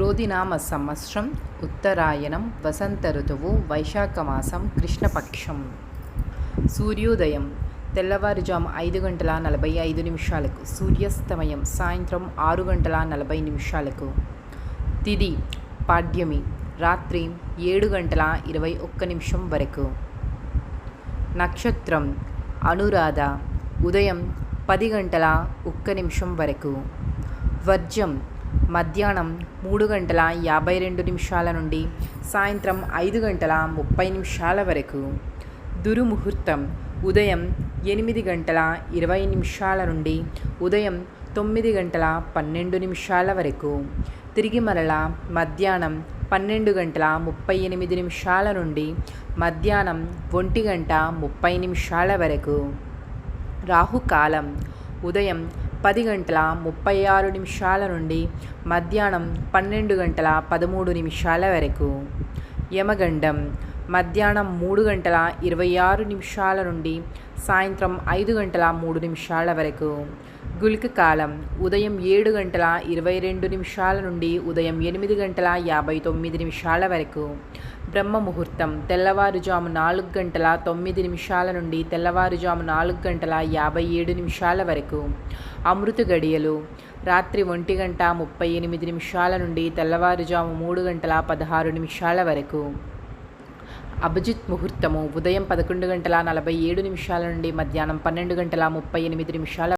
క్రోధినామ సంవత్సరం ఉత్తరాయణం వసంత ఋతువు వైశాఖమాసం కృష్ణపక్షం. సూర్యోదయం తెల్లవారుజాము 5:45 సూర్యాస్తమయం సాయంత్రం 6:40. తిథి పాడ్యమి రాత్రి 7:21 వరకు. నక్షత్రం అనురాధ ఉదయం 10:01 వరకు. వర్జం మధ్యాహ్నం 3:52 నుండి సాయంత్రం 5:30 వరకు. దుర్ముహూర్తం ఉదయం 8:20 నుండి ఉదయం 9:12 వరకు. తిరిగి మరలా మధ్యాహ్నం 12:38 నుండి మధ్యాహ్నం 1:30 వరకు. రాహుకాలం ఉదయం 10:36 నుండి మధ్యాహ్నం 12:13 వరకు. యమగండం మధ్యాహ్నం 3:26 నుండి సాయంత్రం 5:03 వరకు. గుళిక కాలం ఉదయం 7:22 నుండి ఉదయం 8:59 వరకు. బ్రహ్మ ముహూర్తం తెల్లవారుజాము 4:09 నుండి తెల్లవారుజాము 4:57 వరకు. అమృత గడియలు రాత్రి 1:38 నుండి తెల్లవారుజాము 3:16 వరకు. అభిజిత్ ముహూర్తము ఉదయం 11:47 నుండి మధ్యాహ్నం 12:38